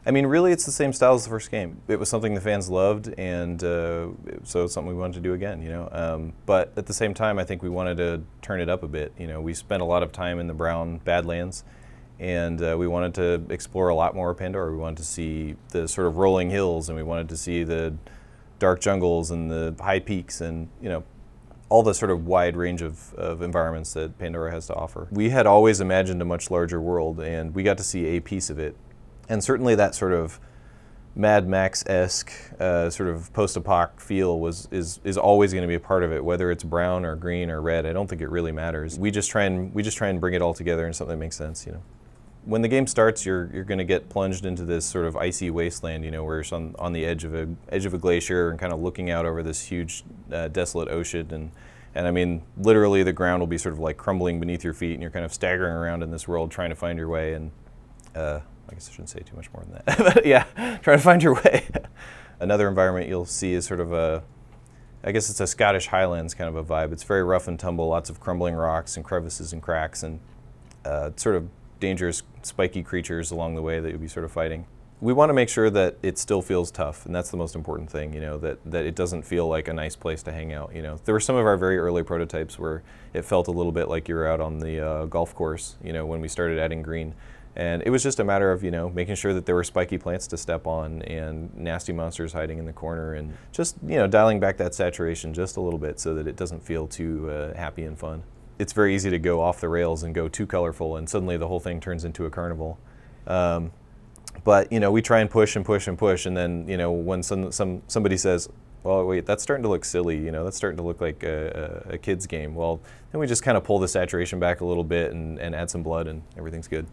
I mean, really, it's the same style as the first game. It was something the fans loved, and so it's something we wanted to do again, you know. But at the same time, I think we wanted to turn it up a bit. You know, we spent a lot of time in the brown Badlands, and we wanted to explore a lot more of Pandora. We wanted to see the sort of rolling hills, and we wanted to see the dark jungles and the high peaks, and you know, all the sort of wide range of environments that Pandora has to offer. We had always imagined a much larger world, and we got to see a piece of it. And certainly that sort of Mad Max-esque sort of post-apoc feel is always going to be a part of it, whether it's brown or green or red. I don't think it really matters. We just try and bring it all together in something that makes sense, you know. When the game starts, you're going to get plunged into this sort of icy wasteland, you know, where you're on the edge of a glacier and kind of looking out over this huge desolate ocean, and I mean, literally the ground will be sort of like crumbling beneath your feet, and you're kind of staggering around in this world trying to find your way. And I guess I shouldn't say too much more than that, but yeah, trying to find your way. Another environment you'll see is sort of I guess it's a Scottish Highlands kind of a vibe. It's very rough and tumble, lots of crumbling rocks and crevices and cracks, and sort of dangerous, spiky creatures along the way that you'll be sort of fighting. We want to make sure that it still feels tough, and that's the most important thing, you know, that it doesn't feel like a nice place to hang out, you know. There were some of our very early prototypes where it felt a little bit like you were out on the golf course, you know, when we started adding green. And it was just a matter of, you know, making sure that there were spiky plants to step on and nasty monsters hiding in the corner, and just, you know, dialing back that saturation just a little bit so that it doesn't feel too happy and fun. It's very easy to go off the rails and go too colorful, and suddenly the whole thing turns into a carnival. But, you know, we try and push and push and push, and then, you know, when somebody says, well, wait, that's starting to look silly, you know, that's starting to look like a kid's game. Well, then we just kind of pull the saturation back a little bit and add some blood, and everything's good.